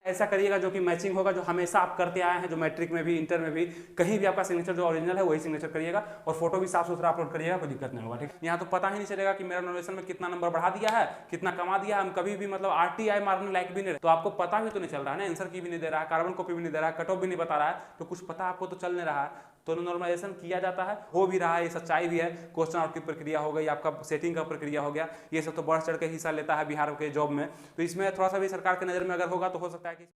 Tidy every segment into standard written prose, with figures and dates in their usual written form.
ऐसा करिएगा जो कि मैचिंग होगा, जो हमेशा आप करते आए हैं, जो मैट्रिक में भी, इंटर में भी, कहीं भी आपका सिग्नेचर जो ओरिजिनल है वही सिग्नेचर करिएगा और फोटो भी साफ सुथरा अपलोड करिएगा, कोई दिक्कत नहीं होगा। ठीक, यहाँ तो पता ही नहीं चलेगा कि मेरा नोटिफिकेशन में कितना नंबर बढ़ा दिया है, कितना कमा दिया है। हम कभी भी मतलब RTI मारने लायक भी नहीं, तो आपको पता भी तो नहीं चल रहा है ना, आंसर की भी नहीं दे रहा है, कार्बन कॉपी भी नहीं दे रहा है, कट ऑफ भी नहीं बता रहा है, तो कुछ पता आपको तो चल नहीं रहा है। तो नॉर्मलाइजेशन किया जाता है, हो भी रहा है, ये सच्चाई भी है। क्वेश्चन आउट की प्रक्रिया हो गई, आपका सेटिंग का प्रक्रिया हो गया, ये सब तो बढ़ चढ़ के हिस्सा लेता है बिहार के जॉब में। तो इसमें थोड़ा सा भी सरकार की नज़र में अगर होगा तो हो सकता है कि।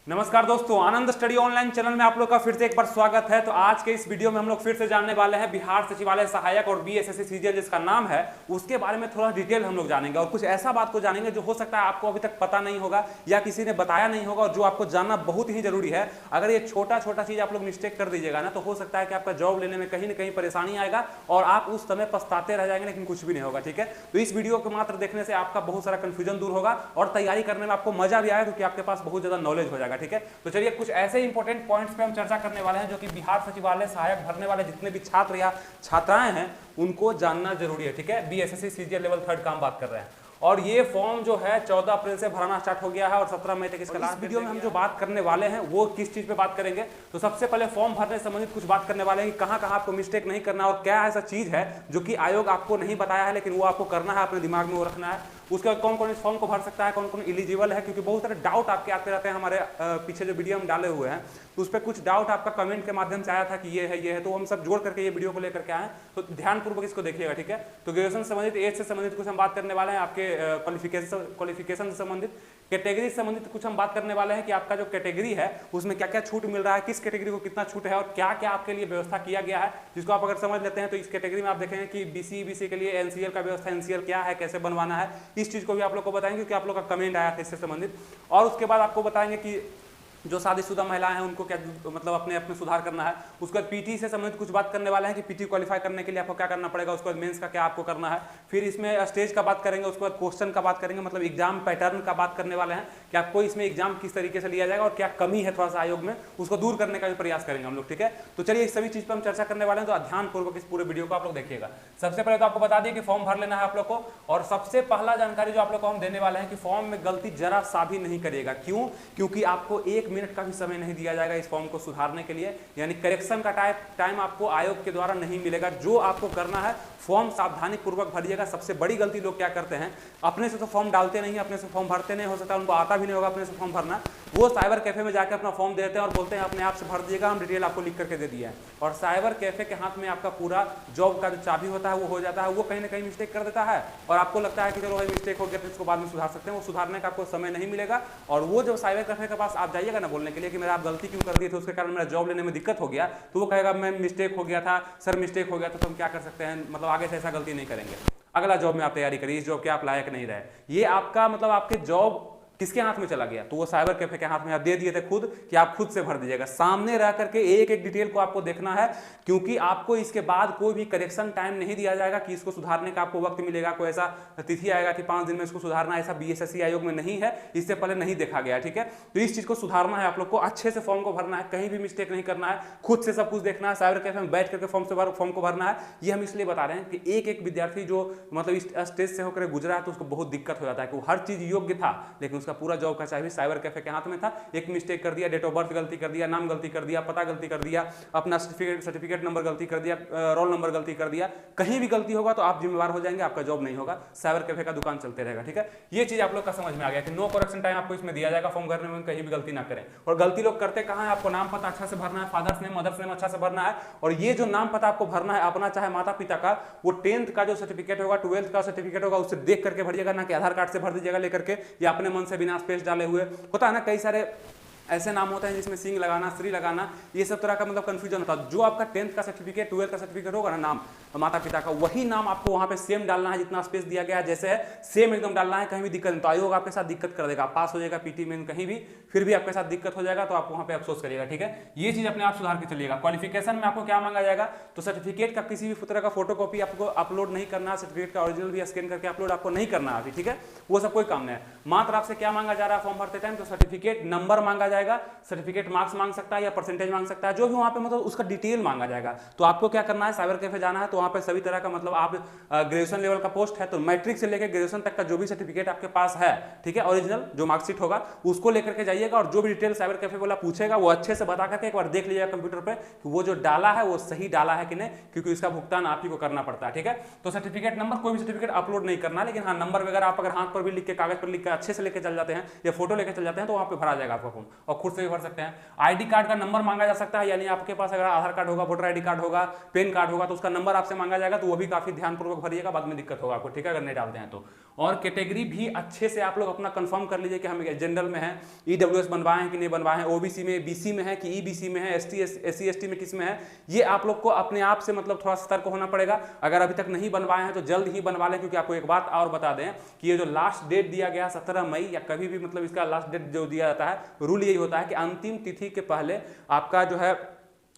नमस्कार दोस्तों, आनंद स्टडी ऑनलाइन चैनल में आप लोग का फिर से एक बार स्वागत है। तो आज के इस वीडियो में हम लोग फिर से जानने वाले हैं बिहार सचिवालय सहायक और BSSC CGL जिसका नाम है, उसके बारे में थोड़ा डिटेल हम लोग जानेंगे और कुछ ऐसा बात को जानेंगे जो हो सकता है आपको अभी तक पता नहीं होगा या किसी ने बताया नहीं होगा और जो आपको जानना बहुत ही जरूरी है। अगर ये छोटा छोटा चीज आप लोग मिस्टेक कर दीजिएगा ना, तो हो सकता है कि आपका जॉब लेने में कहीं ना कहीं परेशानी आएगा और आप उस समय पछताते रह जाएंगे, लेकिन कुछ भी नहीं होगा। ठीक है, तो इस वीडियो को मात्र देखने से आपका बहुत सारा कंफ्यूजन दूर होगा और तैयारी करने में आपको मजा भी आएगा, क्योंकि आपके पास बहुत ज्यादा नॉलेज हो जाएगा। ठीक है, तो चलिए कुछ ऐसे इंपॉर्टेंट पॉइंट्स पे हम चर्चा करने वाले हैं जो कि बिहार सचिवालय सहायक भरने वाले जितने भी छात्र या छात्राएं हैं उनको जानना जरूरी है। ठीक है, BSSC CGL लेवल 3 का हम बात कर रहे हैं और ये फॉर्म जो है 14 अप्रैल से भराना स्टार्ट हो गया है और 17 मई तक इसका लास्ट। वीडियो में हम जो बात करने वाले हैं वो किस चीज पे बात करेंगे, तो सबसे पहले फॉर्म भरने से संबंधित कुछ बात करने वाले हैं कि कहां कहां आपको मिस्टेक नहीं करना और क्या ऐसा चीज है जो कि आयोग आपको नहीं बताया है लेकिन वो आपको करना है, अपने दिमाग में वो रखना है। उसके बाद कौन कौन इस फॉर्म को भर सकता है, कौन कौन एलिजिबल है, क्योंकि बहुत सारे डाउट आपके आते रहते हैं। हमारे पीछे जो वीडियो हम डाले हुए हैं तो उस पर कुछ डाउट आपका कमेंट के माध्यम से आया था कि ये है, तो हम सब जोड़ करके ये वीडियो को लेकर के आए, तो ध्यानपूर्वक इसको देखिएगा। ठीक है, तो ग्रेजुएशन से संबंधित, एज से संबंधित कुछ हम बात करने वाले हैं, आपके क्वालिफिकेशन से संबंधित, कैटेगरी से संबंधित कुछ हम बात करने वाले हैं कि आपका जो कैटेगरी है उसमें क्या क्या छूट मिल रहा है, किस कैटेगरी को कितना छूट है और क्या क्या आपके लिए व्यवस्था किया गया है, जिसको आप अगर समझ लेते हैं तो इस कैटेगरी में आप देखेंगे कि BC के लिए NCL का व्यवस्था, NCL क्या है, कैसे बनवाना है, इस चीज को भी आप लोग को बताएंगे क्योंकि आप लोग का कमेंट आया था इससे संबंधित। और उसके बाद आपको बताएंगे कि जो शादीशुदा महिलाएं हैं उनको क्या मतलब अपने सुधार करना है। उसके बाद PT से संबंधित कुछ बात करने वाले हैं कि PT क्वालिफाई करने के लिए आपको क्या करना पड़ेगा, उसके बाद मेंस का क्या आपको करना है, फिर इसमें स्टेज का बात करेंगे, उसके बाद क्वेश्चन का बात करेंगे, मतलब एग्जाम पैटर्न का बात करने वाले हैं कि आपको इसमें एग्जाम किस तरीके से लिया जाएगा और क्या कमी है थोड़ा सा आयोग में, उसको दूर करने का भी प्रयास करेंगे हम लोग। ठीक है, तो चलिए इस सभी चीज पर हम चर्चा करने वाले हैं, तो ध्यानपूर्वक इस पूरे वीडियो को आप लोग देखिएगा। सबसे पहले तो आपको बता दें कि फॉर्म भर लेना है आप लोग को, और सबसे पहला जानकारी जो आप लोग को हम देने वाले हैं कि फॉर्म में गलती जरा सा भी नहीं करिएगा। क्यों? क्योंकि आपको 1 मिनट का भी समय दिया जाएगा इस फॉर्म को सुधारने के लिए, यानी करेक्शन का टाइम आपको आयोग के द्वारा नहीं मिलेगा। जो आपको करना है, फॉर्म सावधानी पूर्वक भरिएगा। सबसे बड़ी गलती लोग क्या करते हैं, अपने से तो फॉर्म डालते नहीं, अपने से फॉर्म भरते नहीं, हो सकता है उनको आता भी नहीं होगा अपने से फॉर्म भरना, वो साइबर कैफे में जाकर अपना फॉर्म देते हैं और बोलते हैं अपने आप से भर दीजिएगा, हम डिटेल आपको लिख करके दे दिया है, और साइबर कैफे के हाथ में आपका पूरा जॉब का जो चाबी होता है वो हो जाता है, वो कहीं ना कहीं मिस्टेक कर देता है और आपको लगता है कि चलो भाई मिस्टेक हो गया तो इसको बाद में सुधार सकते हैं। वो सुधारने का आपको समय नहीं मिलेगा, और वो जब साइबर कैफे के पास आप जाइएगा ना बोलने के लिए कि मेरा आप गलती क्यों कर दिए थे, उसके कारण मेरा जॉब लेने में दिक्कत हो गया, तो वो कहेगा मैं मिस्टेक हो गया था सर, मिस्टेक हो गया था, तो हम क्या कर सकते हैं, मतलब आगे से ऐसा गलती नहीं करेंगे, अगला जॉब में आप तैयारी करिए, इस जॉब के आप लायक नहीं रहे। ये आपका मतलब आपके जॉब किसके हाथ में चला गया, तो वो साइबर कैफे के हाथ में आप दे दिए थे खुद कि आप खुद से भर दीजिएगा। सामने रह करके एक एक डिटेल को आपको देखना है, क्योंकि आपको इसके बाद कोई भी करेक्शन टाइम नहीं दिया जाएगा कि इसको सुधारने का आपको वक्त मिलेगा, कोई ऐसा तिथि आएगा कि 5 दिन में इसको सुधारना, ऐसा BSSC आयोग में नहीं है, इससे पहले नहीं देखा गया। ठीक है, तो इस चीज को सुधारना है आप लोग को, अच्छे से फॉर्म को भरना है, कहीं भी मिस्टेक नहीं करना है, खुद से सब कुछ देखना है, साइबर कैफे में बैठ करके फॉर्म को भरना है। ये हम इसलिए बता रहे हैं कि एक एक विद्यार्थी जो मतलब इस स्टेज से होकर गुजरा है तो उसको बहुत दिक्कत हो जाता है कि वो हर चीज योग्य था लेकिन उसका पूरा जॉब का चाहे साइबर कैफे के हाथ में था, एक मिस्टेक कर दिया, डेट ऑफ बर्थ गलती कर दिया, नाम गलती कर दिया, पता गलती कर दिया, अपना सर्टिफिकेट नंबर गलती कर दिया, रोल नंबर गलती कर दिया, कहीं भी गलती होगा तो आप जिम्मेवार हो जाएंगे, आपका जॉब नहीं होगा, साइबर कैफे का दुकान चलते रहेगा। ठीक है, ये चीज आप लोग का समझ में आ गया कि नो करेक्शन टाइम आपको इसमें दिया जाएगा फॉर्म भरने में, कहीं भी गलती ना करें। और गलती लोग करते कहां है, आपको नाम पता अच्छा से भरना है, फादर्स नेम मदर्स नेम अच्छा से भरना है, और ये जो नाम पता आपको भरना है अपना चाहे माता पिता का, वो 10th का जो सर्टिफिकेट होगा, 12th का सर्टिफिकेट होगा, उससे देख करके भरिएगा, ना कि आधार कार्ड से भर दीजिएगा लेकर के या अपने मन से बिना स्पेस डाले हुए। होता है ना कई सारे ऐसे नाम होते हैं जिसमें सिंह लगाना, श्री लगाना, ये सब तरह का मतलब कंफ्यूजन होता है। जो आपका 10th का सर्टिफिकेट, 12th का सर्टिफिकेट होगा ना, नाम माता पिता का, वही नाम आपको वहां पे सेम डालना है, जितना स्पेस दिया गया है जैसे है सेम एकदम डालना है, कहीं भी दिक्कत नहीं। तो आयोग आपके साथ दिक्कत कर देगा, पास हो जाएगा PT में कहीं भी, फिर भी आपके साथ दिक्कत हो जाएगा तो आप वहां पे अफसोस करिएगा। ठीक है, ये चीज अपने आप सुधार के चलिएगा। क्वालिफिकेशन में आपको क्या मांगा जाएगा, तो सर्टिफिकेट का किसी भी तरह का फोटोकॉपी आपको अपलोड नहीं करना, सर्टिफिकेट का ओरिजिनल भी स्कैन करके अपलोड आपको नहीं करना अभी। ठीक है, वो सब कोई काम नहीं है। मात्र आपसे क्या मांगा जा रहा है फॉर्म भरते टाइम, तो सर्टिफिकेट नंबर मांगा जाएगा, जाएगा, सर्टिफिकेट मार्क्स मांग सकता है या परसेंटेज मांग सकता है, जो भी वहां पे मतलब उसका डिटेल मांगा जाएगा। तो आपको क्या करना है, साइबर कैफे जाना है, तो वहां पे सभी तरह का मतलब आप ग्रेजुएशन लेवल का पोस्ट है तो मैट्रिक से लेकर ग्रेजुएशन तक का जो भी सर्टिफिकेट आपके पास है, ठीक है, ओरिजिनल जो मार्कशीट होगा उसको लेकर के जाइएगा, और जो भी डिटेल साइबर कैफे वाला पूछेगा वो अच्छे से बता करके एक बार देख लीजिएगा कंप्यूटर पे कि वो जो डाला है वो सही डाला है कि नहीं, क्योंकि इसका भुगतान आप ही को करना पड़ता है, ठीक है। तो सर्टिफिकेट नंबर, कोई भी सर्टिफिकेट अपलोड नहीं करना, लेकिन हाँ नंबर वगैरह आप अगर हाथ पर भी लिख के, कागज पर लिख के अच्छे से लेके चल जाते हैं या फोटो लेके चल जाते हैं तो वहां पे भरा जाएगा आपका फॉर्म, और खुद से भी भर सकते हैं। आईडी कार्ड का नंबर मांगा जा सकता है, यानी आपके पास अगर आधार कार्ड होगा, वोटर आईडी कार्ड होगा, पैन कार्ड होगा तो उसका नंबर आपसे मांगा जाएगा, तो वो भी काफी ध्यानपूर्वक भरिएगा, बाद में दिक्कत होगा आपको, ठीक है, अगर नहीं डालते हैं तो। और कैटेगरी भी अच्छे से आप लोग अपना कंफर्म कर लीजिए कि हम जनरल में है, ईडब्ल्यूएस बनवाए हैं कि नहीं बनवाए हैं, ओबीसी में, बीसी में है कि ईबीसी में है, एससी एसटी में किस में है, ये आप लोग को अपने आप से मतलब थोड़ा सतर्क होना पड़ेगा। अगर अभी तक नहीं बनवाए हैं तो जल्द ही बनवा लें, क्योंकि आपको एक बात और बता दें कि ये जो लास्ट डेट दिया गया 17 मई या कभी भी मतलब इसका लास्ट डेट जो दिया जाता है, रूल यही होता है कि अंतिम तिथि के पहले आपका जो है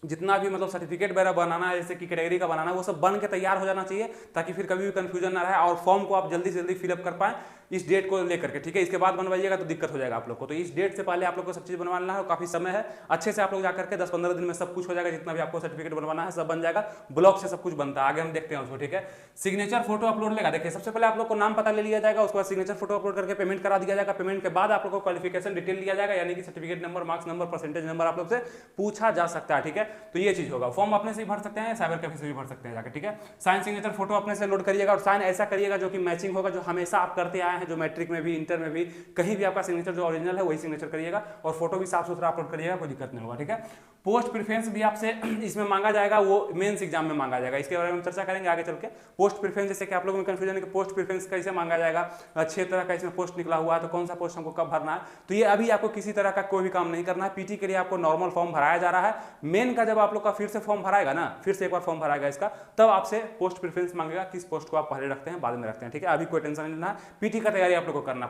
जितना भी मतलब सर्टिफिकेट वगैरह बनाना है, जैसे कि कैटेगरी का बनाना है, वो सब बन के तैयार हो जाना चाहिए, ताकि फिर कभी भी कंफ्यूजन ना रहे और फॉर्म को आप जल्दी से जल्दी फिलअप कर पाएं इस डेट को लेकर के, ठीक है। इसके बाद बनवाइएगा तो दिक्कत हो जाएगा आप लोग को, तो इस डेट से पहले आप लोग को सब चीज बनवाना है, काफी समय है, अच्छे से आप लोग जाकर के 10-15 दिन में सब कुछ हो जाएगा, जितना भी आपको सर्टिफिकेट बनवाना है सब बन जाएगा, ब्लॉक से सब कुछ बनता है, आगे हम देखते हैं उसको, ठीक है। सिग्नेचर फोटो अपलोड लेगा, देखिए सबसे पहले आप लोग को नाम पता ले लिया जाएगा, उसके बाद सिग्नेचर फोटो अपलोड करके पेमेंट करा दिया जाएगा, पेमेंट के बाद आप लोग को क्वालिफिकेशन डिटेल लिया जाएगा, यानी कि certificate number, marks number, percentage number आप लोग से पूछा जा सकता है, ठीक है। तो ये चीज होगा, फॉर्म अपने से ही भर सकते हैं, साइबर कैफे से भी भर सकते हैं जाकर, ठीक है। साइन सिग्नेचर फोटो अपने से लोड करिएगा, और साइन ऐसा करिएगा जो कि मैचिंग होगा, जो हमेशा आप करते आए हैं, जो मैट्रिक में भी, इंटर में भी, कहीं भी आपका सिग्नेचर जो ओरिजिनल है वही सिग्नेचर करिएगा, और फोटो भी साफ सुथरा अपलोड करिएगा, कोई दिक्कत नहीं होगा, ठीक है। पोस्ट प्रेफरेंस भी आपसे इसमें मांगा जाएगा, वो मेंस एग्जाम में मांगा जाएगा, इसके बारे में चर्चा करेंगे आगे चल के। पोस्ट प्रेफरेंस, जैसे कि आप लोगों में कंफ्यूजन है कि पोस्ट प्रेफरेंस कैसे मांगा जाएगा, 6 तरह का इसमें पोस्ट निकला हुआ है, तो कौन सा पोस्ट हमको कब भरना है, तो ये अभी आपको किसी तरह का कोई भी काम नहीं करना है। पीटी के लिए आपको नॉर्मल फॉर्म भराया जा रहा है, मेन का जब आप लोग का फिर से फॉर्म भराएगा ना, फिर से एक बार फॉर्म भराएगा इसका, तब आपसे पोस्ट प्रेफरेंस मांगेगा, किस पोस्ट को आप पहले रखते हैं बाद में रखते हैं, ठीक है। अभी कोई टेंशन नहीं लेना है, पीटी का तैयारी आप लोग को करना,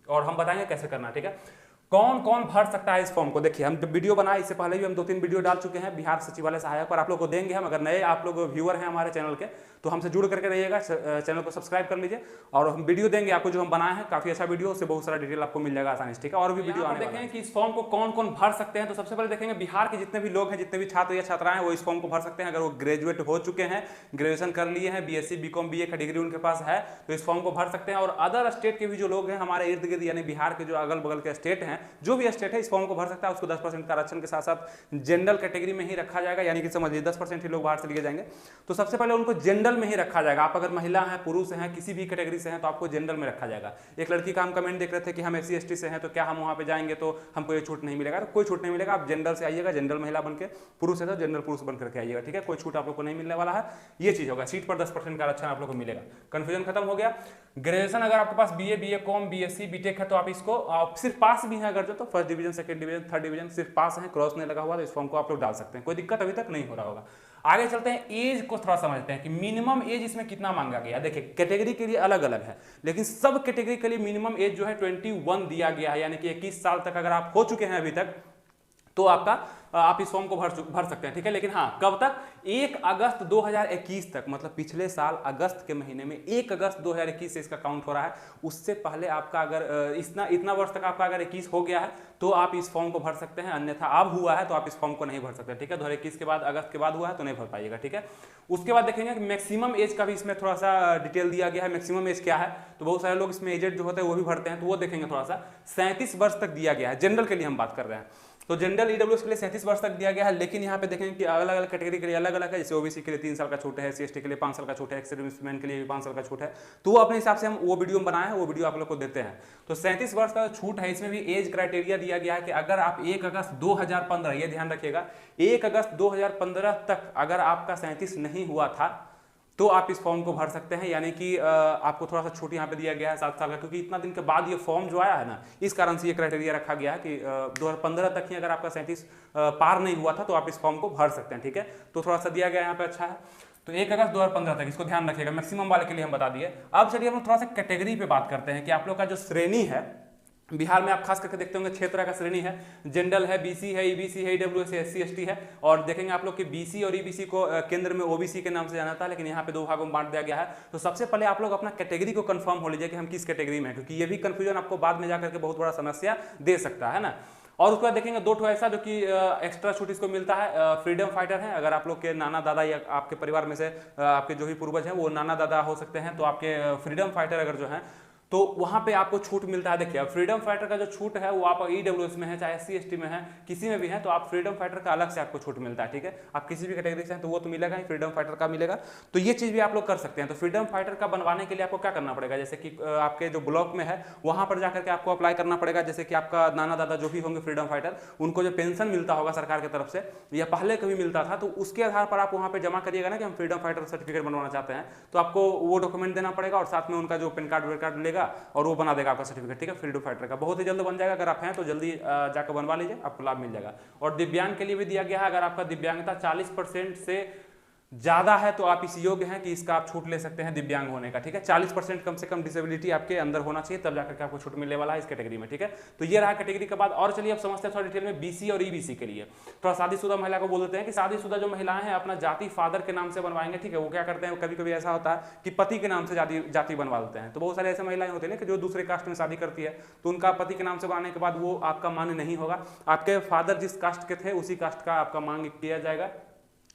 और हम बताएंगे कैसे करना, ठीक है। कौन कौन भर सकता है इस फॉर्म को, देखिए हम जब वीडियो बनाए इससे पहले भी हम 2-3 वीडियो डाल चुके हैं बिहार सचिवालय सहायक पर, आप लोग को देंगे हम। अगर नए आप लोग व्यूअर हैं हमारे चैनल के तो हमसे जुड़ करके रहिएगा, चैनल को सब्सक्राइब कर लीजिए, और हम वीडियो देंगे आपको जो हम बनाए हैं, काफी अच्छा वीडियो, उससे बहुत सारा डिटेल आपको मिल जाएगा आसानी से, ठीक है। और भी वीडियो आने देखेंगे कि इस फॉर्म को कौन कौन भर सकते हैं। तो सबसे पहले देखेंगे बिहार के जितने भी लोग हैं, जितने भी छात्र या छात्राएं हैं, वो इस फॉर्म को भर सकते हैं। अगर वो ग्रेजुएट हो चुके हैं, ग्रेजुएशन कर लिए हैं, बीएससी बीकॉम बीए का डिग्री उनके पास है, तो इस फॉर्म को भर सकते हैं। और अदर स्टेट के भी जो लोग हैं हमारे इर्द गिर्द, यानी बिहार के जो अगल बगल के स्टेट हैं, जो भी स्टेट है इस फॉर्म को भर सकता है। उसको 10% का आरक्षण के साथ साथ जनरल कैटेगरी में ही रखा जाएगा, यानी कि समझिए 10% ही लोग बाहर से लिए जाएंगे। तो सबसे पहले उनको जनरल में ही रखा जाएगा। आप अगर महिला हैं, पुरुष हैं, किसी भी कैटेगरी से हैं, तो आपको जनरल में रखा जाएगा। एक लड़की का हम कमेंट देख रहे थे कि हम एससी एसटी से हैं, तो क्या हम वहां पे जाएंगे तो हमको ये छूट नहीं मिलेगा, तो कोई छूट नहीं मिलेगा। आप जनरल से आइएगा, जनरल महिला बनकर, पुरुष है तो जनरल पुरुष बनकर के आइएगा, ठीक है। कोई छूट आप लोग को नहीं मिलने वाला है, ये चीज होगा। सीट पर 10% का आरक्षण आप लोग को मिलेगा। कंफ्यूजन खत्म हो गया। ग्रेजुएशन अगर आपके पास BA BA com BSc BTech है, तो आप इसको सिर्फ पास भी है अगर जो, तो first division, second division, third division, सिर्फ पास है, क्रॉस नहीं लगा हुआ, तो इस फॉर्म को आप लोग डाल सकते हैं। कोई दिक्कत अभी तक नहीं हो रहा होगा। आगे चलते हैं, एज को थोड़ा समझते हैं कि मिनिमम एज इसमें कितना मांगा गया। देखिए कैटेगरी के लिए अलग अलग है, लेकिन सब कैटेगरी के लिए मिनिमम एज जो है 21 दिया गया है, यानी कि 21 साल तक अगर आप हो चुके हैं अभी तक, तो आप इस फॉर्म को भर सकते हैं, ठीक है। लेकिन हाँ, कब तक? 1 अगस्त 2021 तक, मतलब पिछले साल अगस्त के महीने में 1 अगस्त 2021 से इसका काउंट हो रहा है। उससे पहले आपका अगर इतना वर्ष तक आपका अगर 21 हो गया है तो आप इस फॉर्म को भर सकते हैं, अन्यथा अब हुआ है तो आप इस फॉर्म को नहीं भर सकते, ठीक है। 2021 के बाद अगस्त के बाद हुआ है तो नहीं भर पाइएगा, ठीक है। उसके बाद देखेंगे कि मैक्सिमम एज का भी इसमें थोड़ा सा डिटेल दिया गया है। मैक्सिमम एज क्या है, तो बहुत सारे लोग इसमें एजेड जो होते हैं वो भी भरते हैं, तो वो देखेंगे थोड़ा सा। 37 वर्ष तक दिया गया है, जनरल के लिए हम बात कर रहे हैं। तो जनरल ईडब्ल्यूएस के लिए 37 वर्ष तक दिया गया है, लेकिन यहाँ पे देखेंगे कि अलग अलग कैटेगरी के लिए अलग अलग है। जैसे ओबीसी के लिए 3 साल का छूट है, एससी एसटी के लिए 5 साल का छूट है, एक्स सर्विसमैन के लिए भी 5 साल का छूट है। तो वो अपने हिसाब से हम वो वीडियो बनाए हैं, वो वीडियो आप लोग को देते हैं। तो 37 वर्ष का छूट है, इसमें भी एज क्राइटेरिया दिया गया है कि अगर आप 1 अगस्त 2015, ये ध्यान रखिएगा, 1 अगस्त 2015 तक अगर आपका 37 नहीं हुआ था तो आप इस फॉर्म को भर सकते हैं। यानी कि आपको थोड़ा सा छूट यहाँ पे दिया गया है 7 साल का, क्योंकि इतना दिन के बाद ये फॉर्म जो आया है ना, इस कारण से ये क्राइटेरिया रखा गया है कि 2015 तक ही अगर आपका 37 पार नहीं हुआ था तो आप इस फॉर्म को भर सकते हैं, ठीक है। तो थोड़ा सा दिया गया यहाँ पे, अच्छा है। तो 1 अगस्त 2015 तक, इसको ध्यान रखिएगा। मैक्सिमम वाले के लिए हम बता दिए। अब चलिए हम थोड़ा सा कैटेगरी पे बात करते हैं कि आप लोग का जो श्रेणी है, बिहार में आप खास करके देखते होंगे 6 तरह का श्रेणी है, जनरल है, बीसी है, ईबीसी है, ईडब्ल्यूएस है, एससी एसटी है। और देखेंगे आप लोग कि बीसी और ईबीसी को केंद्र में ओबीसी के नाम से जाना था, लेकिन यहाँ पे 2 भागों में बांट दिया गया है। तो सबसे पहले आप लोग अपना कैटेगरी को कंफर्म हो लीजिए कि हम किस कैटेगरी में हैं, क्योंकि ये भी कंफ्यूजन आपको बाद में जाकर के बहुत बड़ा समस्या दे सकता है ना। और उसके बाद देखेंगे 2 ऐसा जो कि एक्स्ट्रा छूट इसको मिलता है, फ्रीडम फाइटर है। अगर आप लोग के नाना दादा या आपके परिवार में से आपके जो भी पूर्वज हैं वो नाना दादा हो सकते हैं, तो आपके फ्रीडम फाइटर अगर जो है तो वहां पे आपको छूट मिलता है। देखिए फ्रीडम फाइटर का जो छूट है वो आप ईडब्ल्यूएस में है, चाहे एससी एसटी में है, किसी में भी है, तो आप फ्रीडम फाइटर का अलग से आपको छूट मिलता है। ठीक है, आप किसी भी कैटेगरी से हैं तो वो तो मिलेगा ही, फ्रीडम फाइटर का मिलेगा। तो ये चीज भी आप लोग कर सकते हैं। तो फ्रीडम फाइटर का बनवाने के लिए आपको क्या करना पड़ेगा, जैसे कि आपके जो ब्लॉक में है वहां पर जाकर के आपको अप्लाई करना पड़ेगा। जैसे कि आपका नाना दादा जो भी होंगे फ्रीडम फाइटर, उनको जो पेंशन मिलता होगा सरकार की तरफ से या पहले कभी मिलता था, तो उसके आधार पर आप वहां पे जमा करिएगा ना कि हम फ्रीडम फाइटर सर्टिफिकेट बनवाना चाहते हैं, तो आपको वो डॉक्यूमेंट देना पड़ेगा और साथ में उनका जो पैन कार्ड लेगा और वो बना आपका सर्टिफिकेट। ठीक है, फ्रीडम फाइटर का बहुत ही जल्द बन जाएगा। अगर आप हैं तो जल्दी जाकर बनवा लीजिए, आपको लाभ मिल जाएगा। और दिव्यांग के लिए भी दिया गया है, अगर आपका दिव्यांगता 40% से ज्यादा है तो आप इस योग्य हैं कि इसका आप छूट ले सकते हैं दिव्यांग होने का। ठीक है, 40% कम से कम डिसेबिलिटी आपके अंदर होना चाहिए, तब जाकर के आपको छूट मिलने वाला है इस कैटेगरी में। ठीक है, तो ये रहा कैटेगरी के बाद। और चलिए अब समझते हैं थोड़ा डिटेल में बीसी और ईबीसी के लिए। थोड़ा शादीशुदा महिला को बोल देते हैं कि शादीशुदा जो महिलाएं हैं अपना जाति फादर के नाम से बनवाएंगे। ठीक है, वो क्या करते हैं, कभी कभी ऐसा होता है कि पति के नाम से जाति बनवा देते हैं। तो बहुत सारे ऐसे महिलाएं होती है कि जो दूसरे कास्ट में शादी करती है, तो उनका पति के नाम से बनाने के बाद वो आपका मान्य नहीं होगा। आपके फादर जिस कास्ट के थे उसी कास्ट का आपका मांग किया जाएगा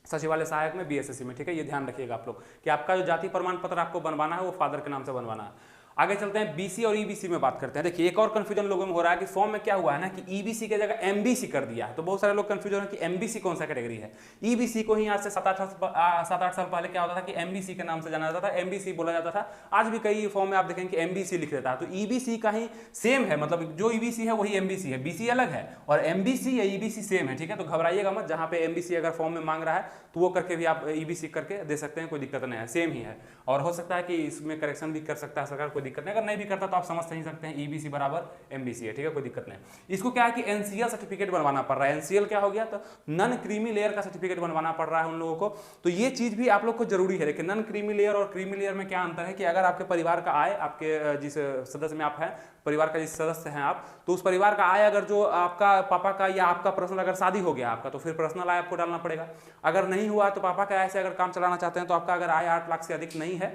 सचिवालय सहायक में, बीएसएससी में। ठीक है, ये ध्यान रखिएगा आप लोग कि आपका जो जाति प्रमाण पत्र आपको बनवाना है वो फादर के नाम से बनवाना है। आगे चलते हैं बीसी और ईबीसी में बात करते हैं। देखिए एक और कंफ्यूजन लोगों में हो रहा है कि फॉर्म में क्या हुआ है ना कि ईबीसी की जगह एमबीसी कर दिया है। तो बहुत सारे लोग कंफ्यूजन है कि एमबीसी कौन सा कैटेगरी है। ईबीसी को ही आज से 7-8 साल पहले क्या होता था कि एमबीसी के नाम से जाना जाता था, एमबीसी बोला जाता था। आज भी कई फॉर्म में आप देखेंगे कि एमबीसी लिख देता है। तो ईबीसी का ही सेम है, मतलब जो ईबीसी है वही एमबीसी है, बीसी अलग है और एमबीसी या ईबीसी सेम है। ठीक है, तो घबराइएगा मत, जहां पे एमबीसी अगर फॉर्म में मांग रहा है तो वो करके भी आप ईबीसी करके दे सकते हैं, कोई दिक्कत नहीं है, सेम ही है। और हो सकता है कि इसमें करेक्शन भी कर सकता है सरकार, कोई दिक्कत नहीं। अगर नहीं भी करता तो आप समझ नहीं सकते हैं ईबीसी बराबर एमबीसी है। ठीक है, कोई दिक्कत नहीं। इसको क्या है कि एनसीएल सर्टिफिकेट बनवाना पड़ रहा है। एनसीएल क्या हो गया, तो नॉन क्रीमी लेयर का सर्टिफिकेट बनवाना पड़ रहा है उन लोगों को। तो ये चीज भी आप लोग को जरूरी है। लेकिन नॉन क्रीमी लेयर और क्रीमी लेयर में क्या अंतर है कि अगर आपके परिवार का आय, आपके जिस सदस्य में आप हैं, परिवार का जिस सदस्य हैं आप, तो उस परिवार का आय अगर जो आपका पापा का या आपका पर्सनल अगर शादी हो गया आपका, तो फिर पर्सनल आय आपको डालना पड़ेगा। अगर नहीं हुआ तो पापा का आय से अगर काम चलाना चाहते हैं तो आपका अगर आय 8 लाख से अधिक नहीं है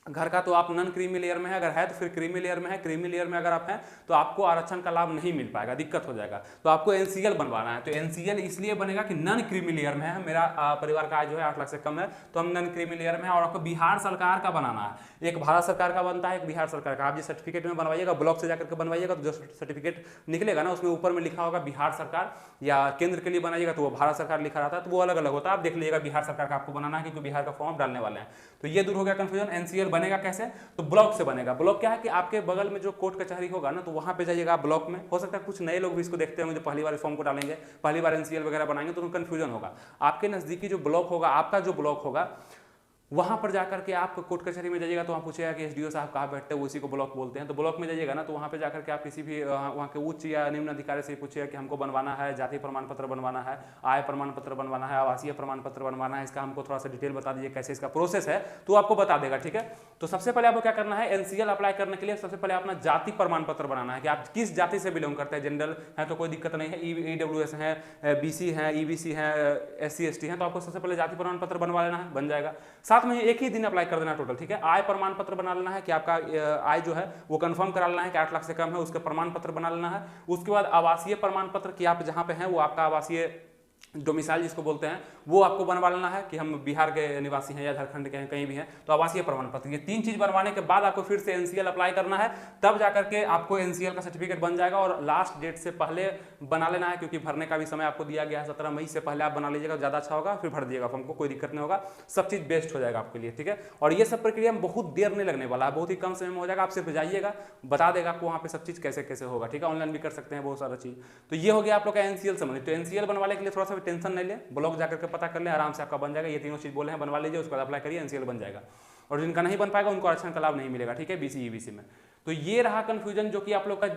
घर का, तो आप नॉन क्रीमी लेयर में है, अगर है तो फिर क्रीमी लेयर में है। क्रीमी लेयर में अगर आप हैं तो आपको आरक्षण का लाभ नहीं मिल पाएगा, दिक्कत हो जाएगा। तो आपको एनसीएल बनवाना है। तो एनसीएल इसलिए बनेगा कि नॉन क्रीमी लेयर में है, मेरा परिवार का आय जो है 8 लाख से कम है, तो हम नॉन क्रीमी लेयर में है। और आपको बिहार सरकार का बनाना है, एक भारत सरकार का बनता है, एक बिहार सरकार का। आप जिस सर्टिफिकेट में बनवाइएगा, ब्लॉक से जाकर के बनवाइएगा, तो जो सर्टिफिकेट निकलेगा ना उसमें ऊपर में लिखा होगा बिहार सरकार, या केंद्र के लिए बनाइएगा तो वो भारत सरकार लिखा रहता है, तो वो अलग अलग होता है। आप देख लीजिएगा बिहार सरकार का आपको बनाना है, क्योंकि बिहार का फॉर्म डालने वाले हैं। तो ये दूर हो गया कंफ्यूजन। एनसीएल बनेगा कैसे, तो ब्लॉक से बनेगा। ब्लॉक क्या है कि आपके बगल में जो कोर्ट कचहरी होगा ना, तो वहां पे जाइएगा आप ब्लॉक में। हो सकता है कुछ नए लोग भी इसको देखते होंगे जो पहली बार फॉर्म को डालेंगे, पहली बार एनसीएल वगैरह बनाएंगे, तो उनको कंफ्यूजन होगा। आपके नजदीकी जो ब्लॉक होगा, आपका जो ब्लॉक होगा, वहां पर जाकर के आप कोर्ट कचहरी में जाइएगा तो वहाँ पूछेगा कि एसडीओ साहब कहाँ बैठते हैं, उसी को ब्लॉक बोलते हैं। तो ब्लॉक में जाइएगा ना, तो वहाँ पे जाकर के आप किसी भी वहाँ के उच्च या निम्न अधिकारी से पूछिएगा कि हमको बनवाना है, जाति प्रमाण पत्र बनवाना है, आय प्रमाण पत्र बनवाना है, आवासीय प्रमाण पत्र बनवाना है, इसका हमको थोड़ा सा डिटेल बता दीजिए कैसे इसका प्रोसेस है, तो आपको बता देगा। ठीक है, तो सबसे पहले आपको क्या करना है, एनसीएल अप्लाई करने के लिए सबसे पहले अपना जाति प्रमाण पत्र बनाना है कि आप किस जाति से बिलोंग करते हैं। जनरल है तो कोई दिक्कत नहीं है, ईडब्ल्यूएस है, बीसी है, ईबीसी है, एससी एसटी है, तो आपको सबसे पहले जाति प्रमाण पत्र बनवा लेना है, बन जाएगा। साथ में एक ही दिन अप्लाई कर देना टोटल। ठीक है, आय प्रमाण पत्र बना लेना है कि आपका आय जो है वो कंफर्म करा लेना है कि 8 लाख से कम है, उसका प्रमाण पत्र बना लेना है। उसके बाद आवासीय प्रमाण पत्र कि आप जहां पे हैं वो आपका आवासीय डोमिसाइल जिसको बोलते हैं वो आपको बनवा लेना है कि हम बिहार के निवासी हैं या झारखंड के हैं, कहीं भी हैं, तो आवासीय प्रमाण पत्र। ये 3 चीज बनवाने के बाद आपको फिर से एनसीएल अप्लाई करना है, तब जाकर के आपको एनसीएल का सर्टिफिकेट बन जाएगा। और लास्ट डेट से पहले बना लेना है, क्योंकि भरने का भी समय आपको दिया गया है 17 मई से पहले आप बना लीजिएगा, ज्यादा अच्छा होगा। फिर भर दिएगा फॉर्म को, कोई दिक्कत नहीं होगा, सब चीज बेस्ट हो जाएगा आपके लिए। ठीक है, और ये सब प्रक्रिया में बहुत देर नहीं लगने वाला है, बहुत ही कम समय में हो जाएगा। आप सिर्फ जाइएगा, बता देगा आपको वहाँ पे सब चीज कैसे कैसे होगा। ठीक है, ऑनलाइन भी कर सकते हैं बहुत सारा चीज। तो ये हो गया आप लोग का एनसीएल संबंधित। तो एनसीएल बनवाने के लिए थोड़ा सा भी टेंशन नहीं ले, ब्लॉक जाकर के पता कर ले, आराम से आपका बन जाएगा। ये तीनों चीज बोले हैं, बनवा लीजिए, उसके बाद अप्लाई करिए, एनसीएल बन जाएगा। और जिनका नहीं बन पाएगा उनको आरक्षण का लाभ नहीं मिलेगा। ठीक है, बीसी ईबीसी में। तो ये रहा कंफ्यूजन जो कि आप लोग का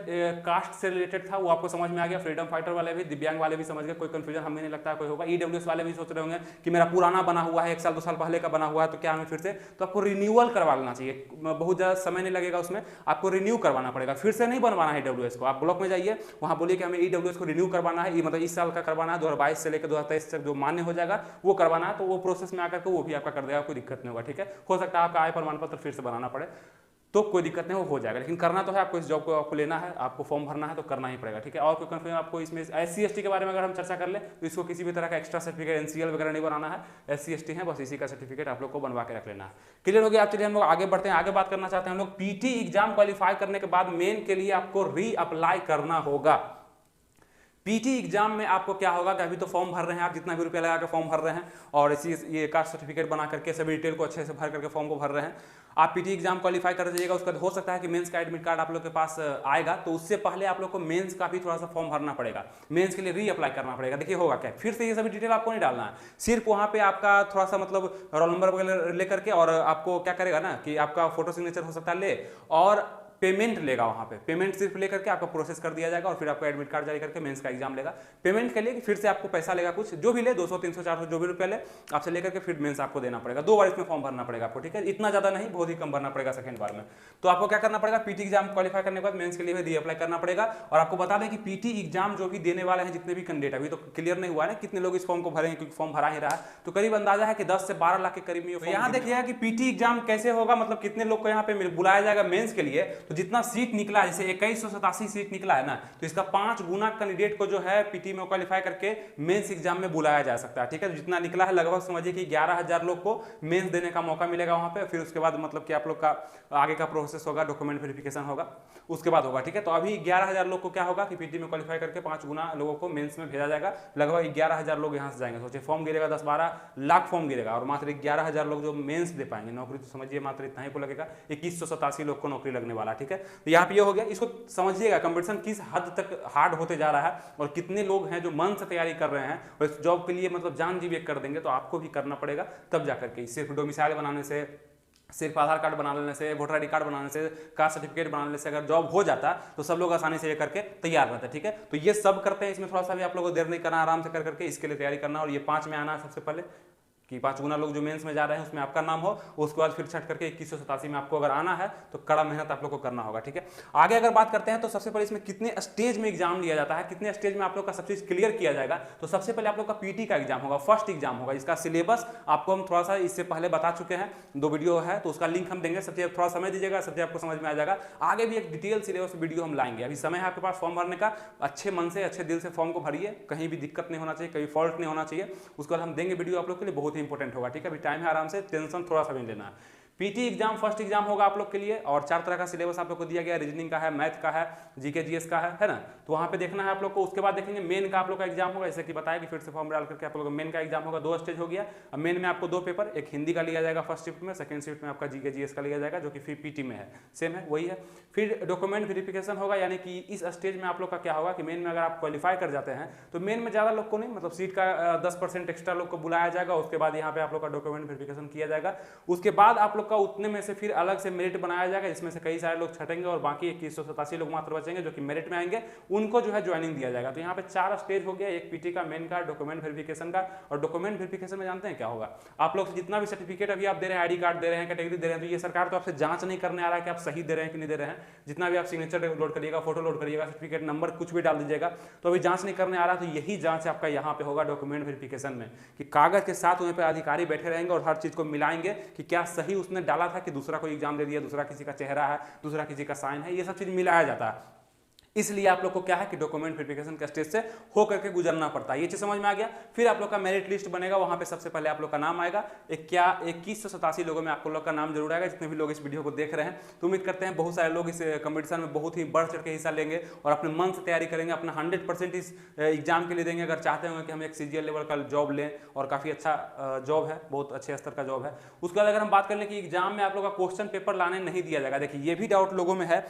कास्ट से रिलेटेड था, वो आपको समझ में आ गया। फ्रीडम फाइटर वाले भी, दिव्यांग वाले भी समझ गए, कोई कंफ्यूजन हमें नहीं लगता कोई होगा। ईडब्ल्यूएस वाले भी सोच रहे होंगे कि मेरा पुराना बना हुआ है, 1 साल 2 साल पहले का बना हुआ है, तो क्या हमें फिर से, तो आपको रिन्यूअल करवा लेना चाहिए, बहुत ज़्यादा समय नहीं लगेगा उसमें, आपको रिन्यू करवाना पड़ेगा, फिर से नहीं बनवाना है ईडब्ल्यूएस को। आप ब्लॉक में जाइए, वहाँ बोलिए कि हमें ईडब्ल्यूएस को रिन्यू करवाना है, मतलब इस साल का करवाना है, 2022 से लेकर 2023 तक जो मान्य हो जाएगा वो करवाना है, तो वो प्रोसेस में आकर के वो भी आपका कर देगा, कोई दिक्कत नहीं होगा, ठीक है। हो सकता है आपका आय प्रमाण पत्र फिर से बनाना पड़े, तो कोई दिक्कत नहीं, वो हो जाएगा, लेकिन करना तो है आपको, इस जॉब को आपको लेना है, आपको फॉर्म भरना है तो करना ही पड़ेगा, ठीक है। और कोई कंफ्यूजन आपको इसमें SC ST के बारे में अगर हम चर्चा कर ले तो इसको किसी भी तरह का एक्स्ट्रा सर्टिफिकेट NCL वगैरह नहीं बनाना है, SC ST है बस इसी का सर्टिफिकेट आप लोग को बनवा के रख लेना है। क्लियर हो गया। आप चलिए हम लोग आगे बढ़ते हैं, आगे बात करना चाहते हैं हम लोग PT एग्जाम क्वालिफाई करने के बाद मेन के लिए आपको रीअप्लाई करना होगा। PT एग्जाम में आपको क्या होगा कि अभी तो फॉर्म भर रहे हैं आप, जितना भी रुपया लगा के फॉर्म भर रहे हैं और इसी ये कास्ट सर्टिफिकेट बना करके सभी डिटेल को अच्छे से भर करके फॉर्म को भर रहे हैं, आप PT एग्जाम क्वालिफाई कर जाइएगा। उसका हो सकता है कि मेंस का एडमिट कार्ड आप लोग के पास आएगा, तो उससे पहले आप लोग को मेंस का भी थोड़ा सा फॉर्म भरना पड़ेगा, मेंस के लिए रीअप्लाई करना पड़ेगा। देखिए होगा क्या, फिर से ये सभी डिटेल आपको नहीं डालना है, सिर्फ वहाँ पे आपका थोड़ा सा मतलब रोल नंबर वगैरह लेकर के, और आपको क्या करेगा ना कि आपका फोटो सिग्नेचर हो सकता है ले, और पेमेंट लेगा, वहाँ पे पेमेंट सिर्फ लेकर के आपका प्रोसेस कर दिया जाएगा और फिर आपको एडमिट कार्ड जारी करके मेंस का एग्जाम लेगा। पेमेंट के लिए कि फिर से आपको पैसा लेगा, कुछ जो भी ले 200 300 400 जो भी रुपया ले आपसे लेकर के फिर मेंस आपको देना पड़ेगा। 2 बार इसमें फॉर्म भरना पड़ेगा आपको, ठीक है, इतना ज्यादा नहीं, बहुत ही कम भरना पड़ेगा सेकंड बार में। तो आपको क्या करना पड़ेगा, PT एग्जाम क्वालिफाई करने के बाद मेंस के लिए भी रीअप्लाई करना पड़ेगा। और आपको बता दें कि PT एग्जाम जो भी देने वाले हैं जितने भी कैंडिडेट, अभी तो क्लियर नहीं हुआ है कितने लोग इस फॉर्म को भरेंगे, क्योंकि फॉर्म भरा ही रहा, तो करीब अंदाजा है कि 10 से 12 लाख के करीब में। यहाँ देखिएगा कि PT एग्जाम कैसे होगा, मतलब कितने लोग को यहाँ पे बुलाया जाएगा मेंस के लिए, तो जितना सीट निकला है, जैसे 2187 सीट निकला है ना, तो इसका 5 गुना कैंडिडेट को जो है PT में क्वालिफाई करके मेंस एग्जाम में बुलाया जा सकता है, ठीक है। जितना निकला है लगभग समझिए कि 11,000 लोग को मेंस देने का मौका मिलेगा वहां पे। फिर उसके बाद मतलब कि आप लोग का आगे का प्रोसेस होगा, डॉक्यूमेंट वेरिफिकेशन होगा, उसके बाद होगा, ठीक है। तो अभी 11,000 लोग को क्या होगा कि PT में क्वालिफाई करके 5 गुना लोगों को मेंस में भेजा जाएगा, लगभग 11,000 लोग यहाँ से जाएंगे। सोचिए फॉर्म गिरेगा 10-12 लाख फॉर्म गिरेगा, और मात्र 11,000 लोग जो मेंस दे पाएंगे नौकरी, तो समझिए मात्र इतना ही को लगेगा, 2187 लोग को नौकरी लगने वाला, ठीक है। तो यहाँ पे ये हो गया, इसको समझिएगा कंपटीशन किस हद तक हार्ड होते जा रहा है और कितने लोग हैं जो मन से तैयारी कर रहे हैं और इस जॉब के लिए मतलब जान जी कर देंगे, तो आपको भी करना पड़ेगा तब जाकर के। सिर्फ डोमिसाइल बनाने से, सिर्फ आधार कार्ड बना लेने से, वोटर ID कार्ड बनाने से, कास्ट सर्टिफिकेट बना लेने से अगर जॉब हो जाता तो सब लोग आसानी से ये करके तैयार रहते, ठीक है। तो ये सब करते हैं, इसमें थोड़ा सा भी आप लोगों को देर नहीं करना, आराम से कर करके इसके लिए तैयारी करना। और ये 5 में आना है सबसे पहले, कि 5 गुना लोग जो मेंस में जा रहे हैं उसमें आपका नाम हो, उसके बाद फिर छट करके 2187 में आपको अगर आना है तो कड़ा मेहनत आप लोग को करना होगा, ठीक है। आगे अगर बात करते हैं तो सबसे पहले इसमें कितने स्टेज में एग्जाम लिया जाता है, कितने स्टेज में आप लोग का सब चीज क्लियर किया जाएगा। तो सबसे पहले आप लोग का PT का एग्जाम होगा, फर्स्ट एग्जाम होगा। इसका सिलेबस आपको हम थोड़ा सा इससे पहले बता चुके हैं, 2 वीडियो है, तो उसका लिंक हम देंगे, सबसे थोड़ा समय दीजिएगा, सबसे आपको समझ में आ जाएगा। आगे भी एक डिटेल सिलेबस वीडियो हम लाएंगे, अभी समय है आपके पास फॉर्म भरने का, अच्छे मन से अच्छे दिल से फॉर्म को भरिए, कहीं भी दिक्कत नहीं होना चाहिए, कहीं फॉल्ट नहीं होना चाहिए, उसके बाद हम देंगे वीडियो आप लोग के लिए, बहुत ही इंपॉर्टेंट होगा, ठीक है। टाइम है, आराम से टेंशन थोड़ा सा भी लेना है। PT एग्जाम फर्स्ट एग्जाम होगा आप लोग के लिए, और 4 तरह का सिलेबस आप लोग को दिया गया, रीजनिंग का है, मैथ का है, GK GS का है ना, तो वहाँ पे देखना है आप लोग को। उसके बाद देखेंगे मेन का आप लोग का एग्जाम होगा, जैसे कि बताया कि फिर से फॉर्म डाल करके आप लोग मेन का एग्जाम होगा। 2 स्टेज हो गया। अब मेन में आपको 2 पेपर, एक हिंदी का लिया जाएगा फर्स्ट शिफ्ट में, सेकंड शिफ्ट में आपका GK GS का लिया जाएगा, जो कि फिर PT में है, सेम है वही है। फिर डॉक्यूमेंट वेरिफिकेशन होगा, यानी कि इस स्टेज में आप लोग का क्या होगा कि मेन में अगर आप क्वालिफाई कर जाते हैं तो मेन में ज़्यादा लोग को नहीं, मतलब सीट का 10% एक्स्ट्रा लोग को बुलाया जाएगा। उसके बाद यहाँ पे आप लोग का डॉक्यूमेंट वेरिफिकेशन किया जाएगा। उसके बाद आप लोग का उतने में से फिर अलग से मेरिट बनाया जाएगा, जिसमें से कई सारे लोग छटेंगे और बाकी 2187 लोग मात्र बचेंगे जो कि मेरिट में आएंगे, उनको जो है ज्वाइनिंग दिया जाएगा। तो यहाँ पे 4 स्टेज हो गया, एक PT का, मेन का, डॉक्यूमेंट वेरिफिकेशन का। और डॉक्यूमेंट वेरिफिकेशन में जानते हैं क्या होगा, आप लोग जितना भी सर्टिफिकेट अभी आप दे रहे हैं, ID कार्ड दे रहे हैं, कैटेगरी दे रहे हैं, तो ये सरकार तो आपसे जांच नहीं करने आ रहा है कि आप सही दे रहे हैं कि नहीं दे रहे हैं। जितना भी आप सिग्नेचर लोड करिएगा, फोटो लोड करिएगा, सर्टिफिकेट नंबर कुछ भी डाल दीजिएगा, तो अभी जांच नहीं करने आ रहा। तो यही जांच आपका यहाँ पे होगा डॉक्यूमेंट वेरिफिकेशन में, कि कागज के साथ वहीं पे अधिकारी बैठे रहेंगे और हर चीज को मिलाएंगे कि क्या सही उसने डाला था कि दूसरा कोई एग्जाम दे दिया, दूसरा किसी का चेहरा है, दूसरा किसी का साइन है, ये सब चीज मिलाया जाता है। इसलिए आप लोग को क्या है कि डॉक्यूमेंट वेरिफिकेशन का स्टेज से हो करके गुजरना पड़ता है। ये चीज समझ में आ गया। फिर आप लोग का मेरिट लिस्ट बनेगा, वहां पे सबसे पहले आप लोग का नाम आएगा। 2187 लोगों में आप लोग का नाम जरूर आएगा, जितने भी लोग इस वीडियो को देख रहे हैं। तो उम्मीद करते हैं बहुत सारे लोग इस कंपटीशन में बहुत ही बढ़ चढ़ के हिस्सा लेंगे और अपने मन से तैयारी करेंगे, अपना 100% इस एग्जाम के लिए देंगे। अगर चाहते होंगे कि हम एक CGL लेवल का जॉब लें, और काफी अच्छा जॉब है, बहुत अच्छे स्तर का जॉब है। उसके बाद अगर हम बात कर लें कि एग्जाम में आप लोग का क्वेश्चन पेपर लाने नहीं दिया जाएगा, देखिए ये भी डाउट लोगों में है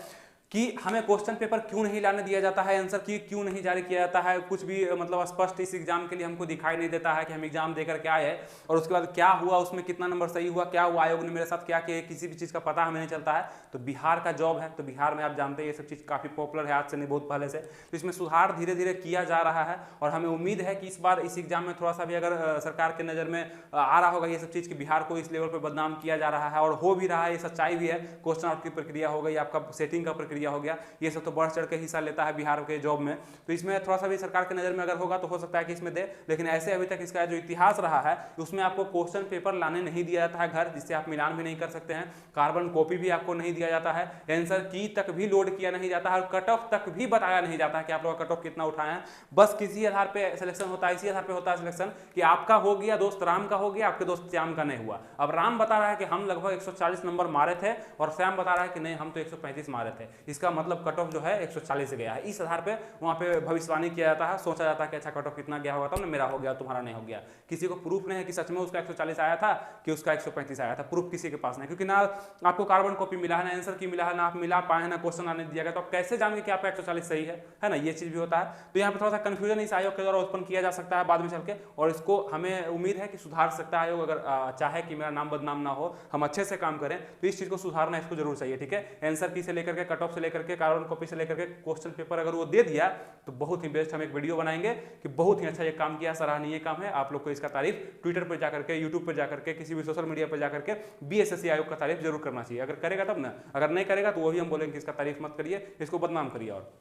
कि हमें क्वेश्चन पेपर क्यों नहीं लाने दिया जाता है, आंसर की क्यों नहीं जारी किया जाता है, कुछ भी मतलब स्पष्ट इस एग्जाम के लिए हमको दिखाई नहीं देता है कि हम एग्जाम देकर के आए और उसके बाद क्या हुआ, उसमें कितना नंबर सही हुआ, क्या हुआ, आयोग ने मेरे साथ क्या किया, किसी भी चीज़ का पता हमें नहीं चलता है। तो बिहार का जॉब है, तो बिहार में आप जानते हैं ये सब चीज़ काफ़ी पॉपुलर है, आज से नहीं बहुत पहले से। तो इसमें सुधार धीरे धीरे किया जा रहा है और हमें उम्मीद है कि इस बार इस एग्जाम में थोड़ा सा भी अगर सरकार के नज़र में आ रहा होगा ये सब चीज़ कि बिहार को इस लेवल पर बदनाम किया जा रहा है, और हो भी रहा है, ये सच्चाई भी है। क्वेश्चन आउट की प्रक्रिया हो गई, आपका सेटिंग का प्रक्रिया हो गया, ये सब तो बढ़ चढ़ के हिस्सा लेता है बिहार के जॉब में। तो इसमें थोड़ा सा भी सरकार के नज़र में अगर होगा तो हो सकता है कि इसमें दे, लेकिन ऐसे अभी तक इसका जो इतिहास रहा है उसमें आपको क्वेश्चन पेपर लाने नहीं दिया जाता है घर, जिससे आप मिलान भी नहीं कर सकते हैं, कार्बन कॉपी भी आपको नहीं दिया जाता है, आंसर की तक भी लोड किया नहीं जाता है, और कट ऑफ तक भी बताया नहीं जाता है कि आप लोग कट ऑफ कितना उठाए हैं। बस किसी आधार पर सिलेक्शन होता है, इसी आधार पर होता है सिलेक्शन कि आपका हो गया, दोस्त राम का हो गया, आपके दोस्त श्याम का नहीं हुआ। अब राम बता रहा है कि हम लगभग 140 नंबर मारे थे और श्याम बता रहा है कि नहीं हम तो 135 मारे थे, इसका मतलब कट ऑफ जो है 140 गया है। इस आधार पे वहाँ पे भविष्यवाणी किया जाता है, सोचा जाता है कि अच्छा कट ऑफ कितना गया होगा, तब ना मेरा हो गया तुम्हारा नहीं हो गया। किसी को प्रूफ नहीं है कि सच में उसका 140 आया था कि उसका 135 आया था, प्रूफ किसी के पास नहीं, क्योंकि ना आपको कार्बन कॉपी मिला है, ना आंसर की मिला है, ना आप मिला पाए हैं, ना क्वेश्चन आने दिया गया, तो आप कैसे जानेंगे कि आपका 140 सही है ना, ये चीज भी होता है। तो यहाँ पे थोड़ा सा कंफ्यूजन इस आयोग के द्वारा उत्पन्न किया जा सकता है बाद में चल के, और इसको हमें उम्मीद है कि सुधार सकता है आयोग, अगर चाहे कि मेरा नाम बदनाम ना हो, हम अच्छे से काम करें, तो इस चीज को सुधारना इसको जरूर चाहिए। ठीक है, आंसर की से लेकर के कट ऑफ से लेकर के कार्बन कॉपी से लेकर के क्वेश्चन पेपर अगर वो दे दिया तो बहुत ही बेस्ट, हम एक वीडियो बनाएंगे कि बहुत ही अच्छा ये काम किया, सराहनीय काम है। आप लोग को इसका तारीफ ट्विटर पर जाकर के, यूट्यूब पर जाकर के, किसी भी सोशल मीडिया पर जाकर के बीएसएससी आयोग का तारीफ जरूर करना चाहिए। अगर करेगा तब ना, अगर नहीं करेगा तो वो भी हम बोलेंगे कि इसका तारीफ मत करिए, इसको बदनाम करिए। और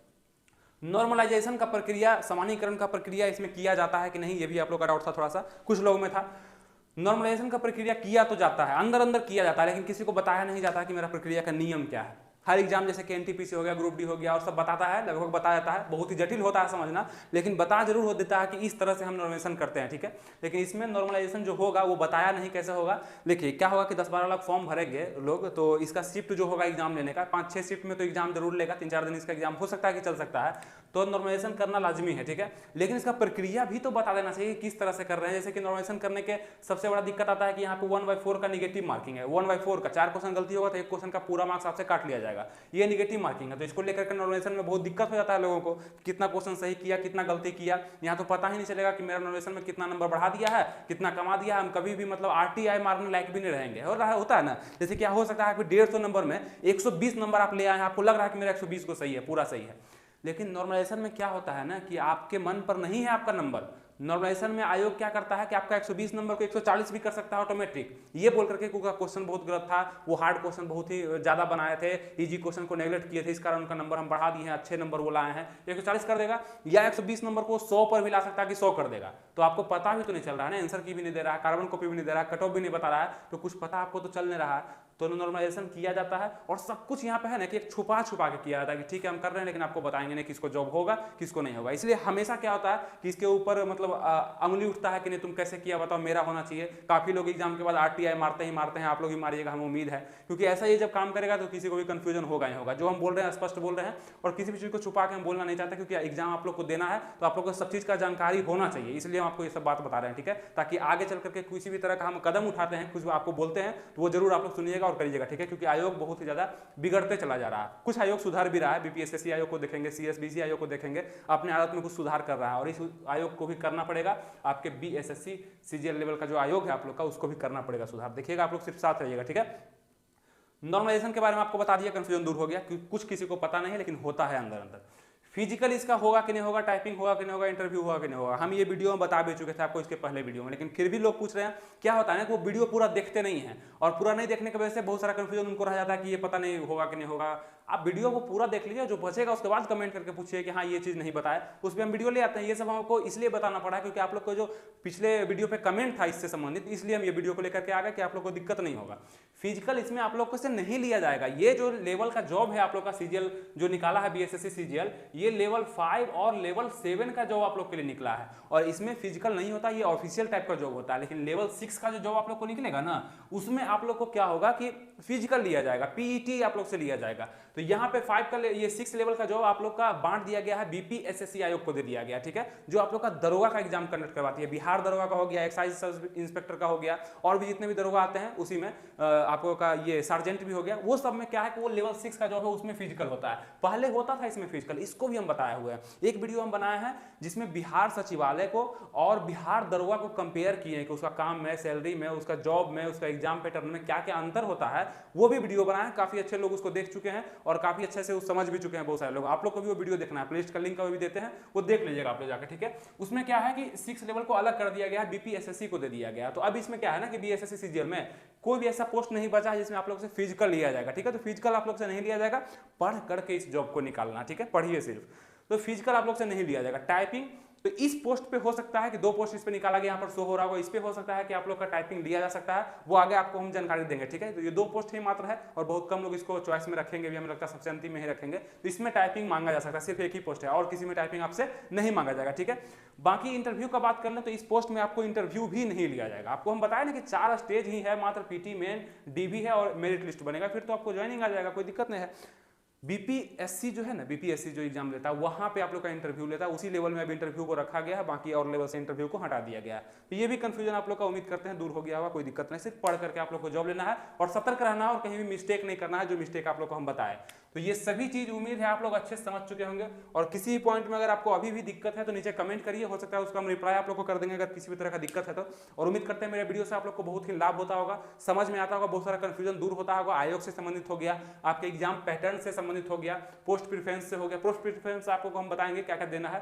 नॉर्मलाइजेशन का प्रक्रिया, सामान्यीकरण का प्रक्रिया इसमें किया जाता है कि नहीं, ये भी आप लोग का डाउट था थोड़ा सा, कुछ लोगों में था। नॉर्मलाइजेशन का प्रक्रिया किया तो जाता है, अंदर अंदर किया जाता है, लेकिन किसी को बताया नहीं जाता कि मेरा प्रक्रिया का नियम क्या है। हर एग्जाम जैसे कि एनटीपीसी हो गया, ग्रुप डी हो गया, और सब बताता है, लगभग बताया जाता है, बहुत ही जटिल होता है समझना, लेकिन बता जरूर हो देता है कि इस तरह से हम नॉर्मलाइजेशन करते हैं। ठीक है, लेकिन इसमें नॉर्मलाइजेशन जो होगा वो बताया नहीं कैसे होगा। देखिए क्या होगा कि 10-12 लाख फॉर्म भरेंगे लोग, तो इसका शिफ्ट जो होगा एग्जाम लेने का 5-6 शिफ्ट में तो एग्जाम जरूर लेगा, 3-4 दिन इसका एग्जाम हो सकता है कि चल सकता है, तो नॉर्मलाइजेशन करना लाजमी है। ठीक है, लेकिन इसका प्रक्रिया भी तो बता देना चाहिए किस तरह से कर रहे हैं। जैसे कि नॉर्मलाइजेशन करने के सबसे बड़ा दिक्कत आता है कि यहाँ पे 1/4 का निगेटिव मार्किंग है, 1/4 का 4 क्वेश्चन गलती होगा तो एक क्वेश्चन का पूरा मार्क्स आपसे काट लिया जाएगा, ये निगेटिव मार्किंग है। तो इसको लेकर के नॉर्मलाइजेशन में बहुत दिक्कत हो जाता है लोगों को, कितना क्वेश्चन सही किया, कितना गलती किया, यहाँ तो पता ही नहीं चलेगा कि मेरा नॉर्मलाइजेशन में कितना नंबर बढ़ा दिया है, कितना कमा दिया है। हम कभी भी मतलब आरटीआई मारने लायक भी नहीं रहेंगे, हो रहा है, होता है ना। जैसे क्या हो सकता है कि 150 नंबर में 120 नंबर आप ले आए हैं, आपको लग रहा है कि मेरा 120 को सही है, पूरा सही है, लेकिन नॉर्मलाइजेशन में क्या होता है ना कि आपके मन पर नहीं है आपका नंबर। नॉर्मलाइजेशन में आयोग क्या करता है कि आपका 120 नंबर को 140 भी कर सकता है ऑटोमेटिक, ये बोल करके उनका क्वेश्चन बहुत गलत था, वो हार्ड क्वेश्चन बहुत ही ज्यादा बनाए थे, इजी क्वेश्चन को नेगलेक्ट किए थे, इस कारण उनका नंबर हम बढ़ा दिए हैं, अच्छे नंबर वो लाए हैं, 140 कर देगा, या 120 नंबर को 100 पर भी ला सकता है कि 100 कर देगा। तो आपको पता भी तो नहीं चल रहा है ना, आंसर की भी नहीं दे रहा है, कार्बन कॉपी भी नहीं दे रहा है, कट ऑफ भी नहीं बता रहा है, तो कुछ पता आपको तो चल नहीं रहा है। तो नॉर्मलाइजेशन किया जाता है, और सब कुछ यहाँ पे है ना कि एक छुपा छुपा के किया जाता है कि ठीक है हम कर रहे हैं, लेकिन आपको बताएंगे नहीं किसको जॉब होगा किसको नहीं होगा। इसलिए हमेशा क्या होता है कि इसके ऊपर मतलब अंगुली उठता है कि नहीं तुम कैसे किया बताओ, मेरा होना चाहिए। काफी लोग एग्जाम के बाद आरटीआई मारते हैं, आप लोग भी मारिएगा, हमें उम्मीद है, क्योंकि ऐसा ये जब काम करेगा तो किसी को भी कंफ्यूजन होगा ही होगा। जो हम बोल रहे हैं स्पष्ट बोल रहे हैं, और किसी भी चीज को छुपा के हम बोलना नहीं चाहते, क्योंकि एग्जाम आप लोग को देना है तो आप लोग को सब चीज का जानकारी होना चाहिए, इसलिए हम आपको ये सब बात बता रहे हैं। ठीक है, ताकि आगे चल करके किसी भी तरह का हम कदम उठाते हैं, कुछ आपको बोलते हैं तो वो जरूर आप लोग सुनिएगा और करिएगा। ठीक है, क्योंकि आयोग बहुत ही ज्यादा बिगड़ते चला जा रहा है, कुछ आयोग सुधार भी रहा है, बीपीएससी आयोग को देखेंगे, सीएसबीसी आयोग को देखेंगे, अपने आदत में कुछ सुधार कर रहा है, और इस आयोग को भी करना पड़ेगा। आपके बीएसएससी सीजीएल लेवल का जो आयोग है आप लोग का, उसको भी करना पड़ेगा सुधार, देखिएगा आप लोग सिर्फ साथ रहिएगा। ठीक है, नॉर्मलाइजेशन के बारे में आपको बता दिया, कंफ्यूजन दूर हो गया, कुछ किसी को पता नहीं है लेकिन होता है अंदर अंदर। फिजिकल इसका होगा कि नहीं होगा, टाइपिंग होगा कि नहीं होगा, इंटरव्यू होगा कि नहीं होगा, हम ये वीडियो में बता भी चुके थे आपको इसके पहले वीडियो में, लेकिन फिर भी लोग पूछ रहे हैं। क्या होता है ना कि वो वीडियो पूरा देखते नहीं है, और पूरा नहीं देखने की वजह से बहुत सारा कंफ्यूजन उनको रह जाता है कि ये पता नहीं होगा कि नहीं होगा। आप वीडियो को पूरा देख लीजिए, जो बचेगा उसके बाद कमेंट करके पूछिए कि हाँ ये चीज़ नहीं बताया, उस पर हम वीडियो ले आते हैं। ये सब हमको इसलिए बताना पड़ा है क्योंकि आप लोग को जो पिछले वीडियो पे कमेंट था इससे संबंधित, इसलिए हम ये वीडियो को लेकर के आ गए कि आप लोग को दिक्कत नहीं होगा। फिजिकल इसमें आप लोग को से नहीं लिया जाएगा, ये जो लेवल का जॉब है आप लोग का सीजीएल जो निकाला है बीएसएससी सीजीएल, ये लेवल 5 और लेवल 7 का जॉब आप लोग के लिए निकला है, और इसमें फिजिकल नहीं होता, ये ऑफिशियल टाइप का जॉब होता है। लेकिन लेवल 6 का जो जॉब आप लोग को निकलेगा ना, उसमें आप लोग को क्या होगा कि फिजिकल लिया जाएगा, पीईटी आप लोग से लिया जाएगा। तो यहाँ पे 5 का ये 6 लेवल का जॉब आप लोग का बांट दिया गया है बीपीएसएससी आयोग को दे दिया गया, ठीक है, जो आप लोग का दरोगा का एग्जाम कंडक्ट करवाती है। बिहार दरोगा का हो गया, एक्साइज सब इंस्पेक्टर का हो गया, और भी जितने भी दरोगा आते हैं उसी में आप लोग का ये सार्जेंट भी हो गया। वो सब में क्या है कि वो लेवल 6 का जॉब है, उसमें फिजिकल होता है। पहले होता था इसमें फिजिकल, इसको भी हम बताए हुए हैं। एक वीडियो हम बनाए हैं जिसमें बिहार सचिवालय को और बिहार दरोगा को कंपेयर किए हैं कि उसका काम में, सैलरी में, उसका जॉब में, उसका एग्जाम पैटर्न में क्या क्या अंतर होता है। वो भी वीडियो बनाए हैं, काफी अच्छे लोग उसको देख चुके हैं और काफी अच्छे से समझ भी चुके हैं बहुत सारे लोग। आप लोग को भी वो वीडियो देखना है, प्लेलिस्ट का लिंक भी देते हैं, वो देख लीजिएगा आप लोग जाकर, ठीक है। उसमें क्या है कि 6 लेवल को अलग कर दिया गया, बीपीएसएससी को दे दिया गया। तो अब इसमें क्या है ना कि बीएसएससी सीजीएल में कोई भी ऐसा पोस्ट नहीं बचा है जिसमें आप लोग से फिजिकल लिया जाएगा, ठीक है। तो फिजिकल आप लोग से नहीं लिया जाएगा, पढ़ करके इस जॉब को निकालना, ठीक है, पढ़िए सिर्फ। तो फिजिकल आप लोग से नहीं लिया जाएगा। टाइपिंग तो इस पोस्ट पे हो सकता है कि 2 पोस्ट इस पे निकाला गया, यहाँ पर शो हो रहा होगा। इस पे हो सकता है कि आप लोग का टाइपिंग लिया जा सकता है, वो आगे आपको हम जानकारी देंगे, ठीक है। तो ये 2 पोस्ट ही मात्र है और बहुत कम लोग इसको चॉइस में रखेंगे भी, हमें लगता है सबसे अंतिम में ही रखेंगे। तो इसमें टाइपिंग मांगा जा सकता है, सिर्फ एक ही पोस्ट है और किसी में टाइपिंग आपसे नहीं मांगा जाएगा, ठीक है। बाकी इंटरव्यू का बात कर लें तो इस पोस्ट में आपको इंटरव्यू भी नहीं लिया जाएगा। आपको हम बताया ना कि 4 स्टेज ही है, मात्र पीटी, मेन, डीबी है और मेरिट लिस्ट बनेगा, फिर तो आपको ज्वाइनिंग आ जाएगा, कोई दिक्कत नहीं है। बीपीएससी जो है ना, बीपीएससी जो एग्जाम लेता है वहां पे आप लोग का इंटरव्यू लेता है, उसी लेवल में अभी इंटरव्यू को रखा गया है, बाकी और लेवल से इंटरव्यू को हटा दिया गया है। तो ये भी कंफ्यूजन आप लोग का उम्मीद करते हैं दूर हो गया होगा, कोई दिक्कत नहीं, सिर्फ पढ़ करके आप लोग को जॉब लेना है और सतर्क रहना है और कहीं भी मिस्टेक नहीं करना है, जो मिस्टेक आप लोग को हम बताए। तो ये सभी चीज उम्मीद है आप लोग अच्छे से समझ चुके होंगे। और किसी पॉइंट में अगर आपको अभी भी दिक्कत है तो नीचे कमेंट करिए, हो सकता है उसका हम रिप्लाई आप लोग को कर देंगे अगर किसी भी तरह का दिक्कत है तो। और उम्मीद करते हैं मेरे वीडियो से आप लोग को बहुत ही लाभ होता होगा, समझ में आता होगा, बहुत सारा कंफ्यूजन दूर होता होगा। आयोग से संबंधित हो गया, आपके एग्जाम पैटर्न से संबंधित हो गया, पोस्ट प्रेफरेंस से हो गया। पोस्ट प्रेफरेंस आपको हम बताएंगे क्या क्या देना है,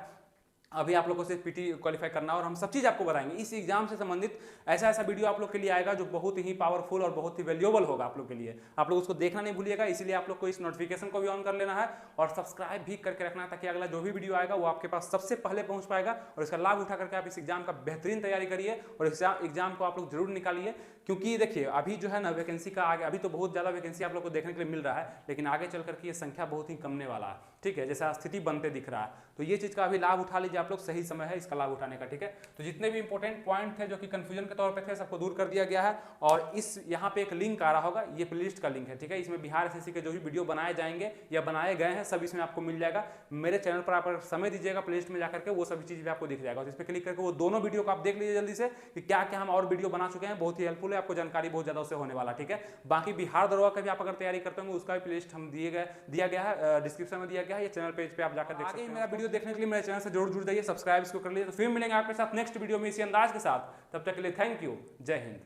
अभी आप लोग को सिर्फ पीटी क्वालिफाई करना और हम सब चीज़ आपको बताएंगे। इस एग्जाम से संबंधित ऐसा ऐसा वीडियो आप लोग के लिए आएगा जो बहुत ही पावरफुल और बहुत ही वैल्यूएबल होगा आप लोग के लिए। आप लोग उसको देखना नहीं भूलिएगा, इसलिए आप लोग को इस नोटिफिकेशन को भी ऑन कर लेना है और सब्सक्राइब भी करके रखना है, ताकि अगला जो भी वीडियो आएगा वो आपके पास सबसे पहले पहुंच पाएगा और इसका लाभ उठा करके आप इस एग्जाम का बेहतरीन तैयारी करिए और इस एग्जाम को आप लोग जरूर निकालिए। क्योंकि देखिए अभी जो है ना वैकेंसी का आगे, अभी तो बहुत ज़्यादा वैकेंसी आप लोग को देखने के लिए मिल रहा है, लेकिन आगे चल करके ये संख्या बहुत ही कमने वाला है, ठीक है, जैसा स्थिति बनते दिख रहा है। तो ये चीज़ का अभी लाभ उठा लीजिए आप लोग, सही समय है इसका लाभ उठाने का, ठीक है। तो जितने भी इंपॉर्टेंट पॉइंट थे जो कि कंफ्यूजन के तौर पे थे, सबको दूर कर दिया गया है। और इस यहाँ पे एक लिंक आ रहा होगा, ये प्लेलिस्ट का लिंक है, ठीक है। इसमें बिहार एसएससी के जो भी वीडियो बनाए जाएंगे या बनाए गए हैं सब इसमें आपको मिल जाएगा। मेरे चैनल पर आप समय दीजिएगा, प्लेलिस्ट में जाकर के वो सभी चीज़ भी आपको दिख जाएगा। तो इस पर क्लिक करके वो दोनों वीडियो को आप देख लीजिए जल्दी से कि क्या क्या हम और वीडियो बना चुके हैं, बहुत ही हेल्पफुल है, आपको जानकारी बहुत ज़्यादा उससे होने वाला, ठीक है। बाकी बिहार दरोगा का भी आप अगर तैयारी करते होंगे उसका भी प्लेलिस्ट हम दिया गया है, डिस्क्रिप्शन में दिया गया है, ये चैनल पेज पे आप जाकर देख सकते हैं। मेरा वीडियो देखने के लिए मेरे चैनल से जरूर जुड़ जाइए, सब्सक्राइब इसको कर लीजिए। तो फिर मिलेंगे आपके साथ नेक्स्ट वीडियो में इसी अंदाज के साथ, तब तक के लिए थैंक यू, जय हिंद।